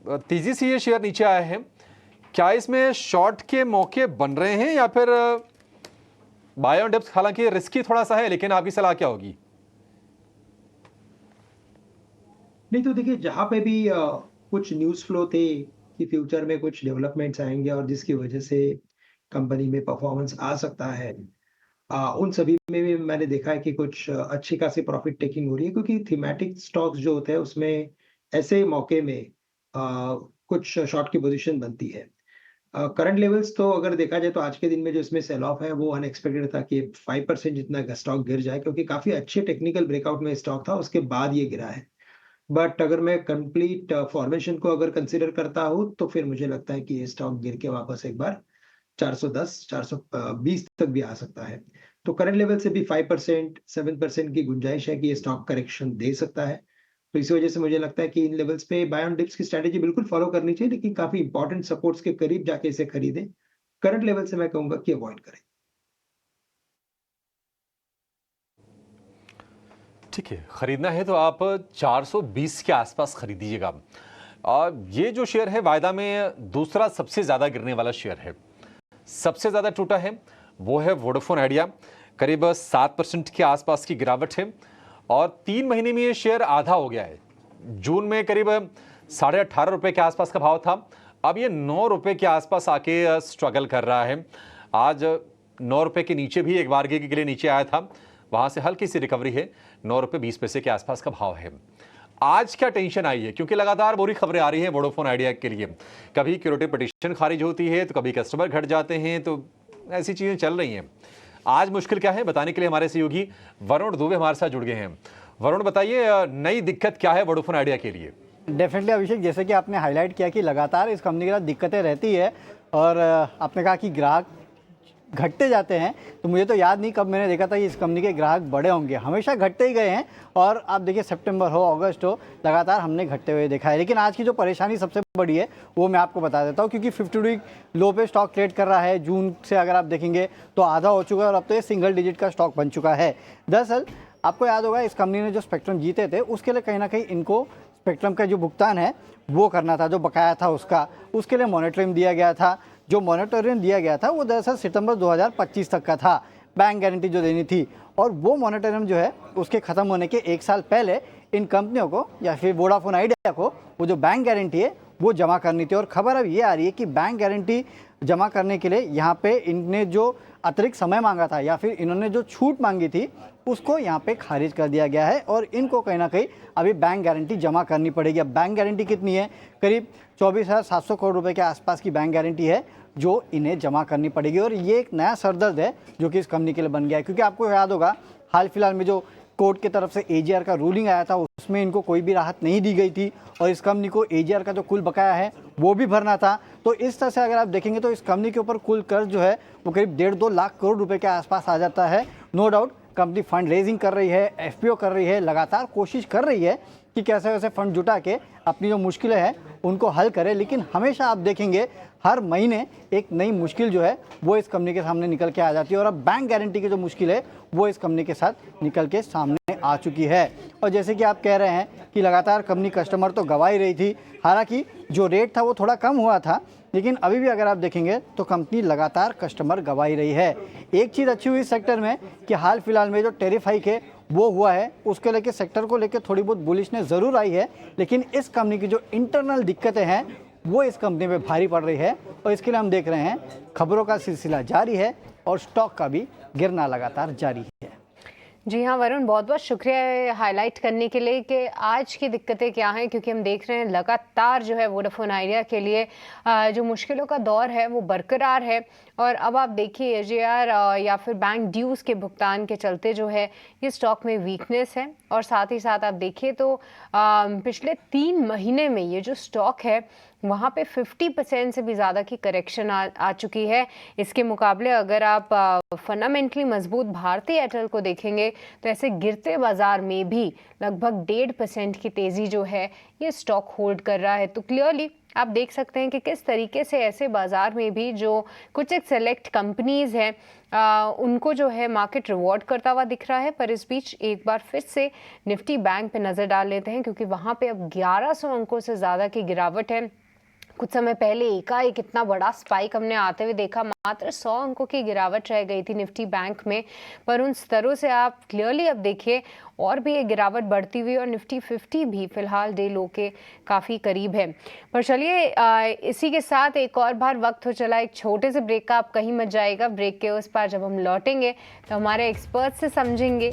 तेजी से ये शेयर नीचे आया है, क्या इसमें शॉर्ट के मौके बन रहे हैं या फिर बाय ऑन डिप्स? हालांकि रिस्की थोड़ा सा है, लेकिन आपकी सलाह क्या होगी? नहीं तो देखिए, जहाँ पे भी कुछ न्यूज़ फ्लो थे कि फ्यूचर में कुछ डेवलपमेंट्स आएँगे और जिसकी वजह से कंपनी में परफॉर्मेंस आ सकता है, उन सभी में भी मैंने देखा है कि कुछ अच्छी खासी प्रॉफिट टेकिंग हो रही है, क्योंकि थीमेटिक स्टॉक्स जो होते हैं उसमें ऐसे मौके में कुछ शॉर्ट की पोजीशन बनती है। करंट लेवल्स तो अगर देखा जाए तो आज के दिन में जो इसमें सेल ऑफ है वो अनएक्सपेक्टेड था कि 5% जितना स्टॉक गिर जाए, क्योंकि काफ़ी अच्छे टेक्निकल ब्रेकआउट में स्टॉक था, उसके बाद ये गिरा है। बट अगर मैं कंप्लीट फॉर्मेशन को अगर कंसीडर करता हूँ, तो फिर मुझे लगता है कि ये स्टॉक गिर के वापस एक बार 410, 420 तक भी आ सकता है। तो करंट लेवल से भी 5%, 7% की गुंजाइश है कि ये स्टॉक करेक्शन दे सकता है। तो इसी वजह से मुझे लगता है कि इन लेवल्स पे बाय ऑन डिप्स की स्ट्रैटेजी बिल्कुल फॉलो करनी चाहिए, लेकिन काफ़ी इंपॉर्टेंट सपोर्ट्स के करीब जाके इसे खरीदें। करंट लेवल से मैं कहूँगा कि अवॉइड करें। ठीक है, खरीदना है तो आप 420 के आसपास खरीदिएगा। और ये जो शेयर है वायदा में दूसरा सबसे ज़्यादा गिरने वाला शेयर है। सबसे ज़्यादा टूटा है वो है वोडाफोन आइडिया, करीब 7% के आसपास की गिरावट है और 3 महीने में ये शेयर आधा हो गया है। जून में करीब 18.5 रुपये के आसपास का भाव था, अब ये 9 रुपये के आसपास आके स्ट्रगल कर रहा है। आज 9 रुपये के नीचे भी एक बार के लिए नीचे आया था, वहां से हल्की सी रिकवरी है, 9 रुपये 20 पैसे के आसपास का भाव है। आज क्या टेंशन आई है, क्योंकि लगातार बुरी खबरें आ रही हैं वोडाफोन आइडिया के लिए। कभी सिक्योरिटी पिटीशन खारिज होती है तो कभी कस्टमर घट जाते हैं, तो ऐसी चीजें चल रही हैं। आज मुश्किल क्या है बताने के लिए हमारे सहयोगी वरुण दुबे हमारे साथ जुड़ गए हैं। वरुण बताइए, नई दिक्कत क्या है वोडाफोन आइडिया के लिए? डेफिनेटली अभिषेक, जैसे कि आपने हाईलाइट किया कि लगातार इस कंपनी के साथ दिक्कतें रहती है और आपने कहा कि ग्राहक घटते जाते हैं, तो मुझे तो याद नहीं कब मैंने देखा था कि इस कंपनी के ग्राहक बड़े होंगे। हमेशा घटते ही गए हैं और आप देखिए सितंबर हो, अगस्त हो, लगातार हमने घटते हुए देखा है। लेकिन आज की जो परेशानी सबसे बड़ी है वो मैं आपको बता देता हूँ, क्योंकि 50 वीक लो पे स्टॉक ट्रेड कर रहा है। जून से अगर आप देखेंगे तो आधा हो चुका है और अब तो ये सिंगल डिजिट का स्टॉक बन चुका है। दरअसल आपको याद होगा, इस कंपनी ने जो स्पेक्ट्रम जीते थे उसके लिए कहीं ना कहीं इनको स्पेक्ट्रम का जो भुगतान है वो करना था, जो बकाया था उसके लिए मॉनिटरिंग दिया गया था। जो मॉनिटरिंग दिया गया था वो दरअसल सितंबर 2025 तक का था, बैंक गारंटी जो देनी थी। और वो मॉनिटरिंग जो है उसके ख़त्म होने के 1 साल पहले इन कंपनियों को या फिर वोडाफोन आइडिया को वो जो बैंक गारंटी है वो जमा करनी थी। और खबर अब ये आ रही है कि बैंक गारंटी जमा करने के लिए यहाँ पे इनने जो अतिरिक्त समय मांगा था या फिर इन्होंने जो छूट मांगी थी उसको यहाँ पे खारिज कर दिया गया है और इनको कहीं ना कहीं अभी बैंक गारंटी जमा करनी पड़ेगी। अब बैंक गारंटी कितनी है? करीब 24,700 करोड़ रुपए के आसपास की बैंक गारंटी है जो इन्हें जमा करनी पड़ेगी। और ये एक नया सरदर्द है जो कि इस कंपनी के लिए बन गया है, क्योंकि आपको याद होगा हाल फिलहाल में जो कोर्ट की तरफ से एजीआर का रूलिंग आया था उसमें इनको कोई भी राहत नहीं दी गई थी और इस कंपनी को एजीआर का जो कुल बकाया है वो भी भरना था। तो इस तरह से अगर आप देखेंगे तो इस कंपनी के ऊपर कुल कर्ज जो है वो करीब 1.5-2 लाख करोड़ रुपए के आसपास आ जाता है। No doubt company fund raising कर रही है, एफपीओ कर रही है, लगातार कोशिश कर रही है कि कैसे वैसे फंड जुटा के अपनी जो मुश्किलें हैं उनको हल करे। लेकिन हमेशा आप देखेंगे हर महीने एक नई मुश्किल जो है वो इस कंपनी के सामने निकल के आ जाती है और अब बैंक गारंटी की जो मुश्किल है वो इस कंपनी के साथ निकल के सामने आ चुकी है। और जैसे कि आप कह रहे हैं कि लगातार कंपनी कस्टमर तो गंवा ही रही थी, हालांकि जो रेट था वो थोड़ा कम हुआ था, लेकिन अभी भी अगर आप देखेंगे तो कंपनी लगातार कस्टमर गंवा ही रही है। एक चीज़ अच्छी हुई इस सेक्टर में कि हाल फिलहाल में जो टैरिफ हाइक है वो हुआ है, उसके लेके सेक्टर को लेके थोड़ी बहुत बुलिशनेस ज़रूर आई है, लेकिन इस कंपनी की जो इंटरनल दिक्कतें हैं वो इस कंपनी पे भारी पड़ रही है और इसके लिए हम देख रहे हैं खबरों का सिलसिला जारी है और स्टॉक का भी गिरना लगातार जारी है। जी हाँ वरुण, बहुत बहुत शुक्रिया हाईलाइट करने के लिए कि आज की दिक्कतें क्या हैं, क्योंकि हम देख रहे हैं लगातार जो है वोडाफोन आइडिया के लिए जो मुश्किलों का दौर है वो बरकरार है। और अब आप देखिए एजीआर या फिर बैंक ड्यूज़ के भुगतान के चलते जो है ये स्टॉक में वीकनेस है। और साथ ही साथ आप देखिए तो पिछले 3 महीने में ये जो स्टॉक है वहाँ पे 50% से भी ज़्यादा की करेक्शन आ चुकी है। इसके मुकाबले अगर आप फंडामेंटली मजबूत भारतीय एयरटेल को देखेंगे तो ऐसे गिरते बाजार में भी लगभग 1.5% की तेज़ी जो है ये स्टॉक होल्ड कर रहा है। तो क्लियरली आप देख सकते हैं कि किस तरीके से ऐसे बाज़ार में भी जो कुछ एक सेलेक्ट कंपनीज़ हैं उनको जो है मार्केट रिवॉर्ड करता हुआ दिख रहा है। पर इस बीच एक बार फिर से निफ्टी बैंक पे नज़र डाल लेते हैं, क्योंकि वहाँ पे अब 1100 अंकों से ज़्यादा की गिरावट है। कुछ समय पहले एकाएक इतना बड़ा स्पाइक हमने आते हुए देखा, मात्र 100 अंकों की गिरावट रह गई थी निफ्टी बैंक में, पर उन स्तरों से आप क्लियरली अब देखिए और भी ये गिरावट बढ़ती हुई और निफ्टी 50 भी फिलहाल डे लो के काफ़ी करीब है। पर चलिए इसी के साथ एक और बार वक्त हो चला एक छोटे से ब्रेक का। आप कहीं मत जाएगा, ब्रेक के उस पार जब हम लौटेंगे तो हमारे एक्सपर्ट से समझेंगे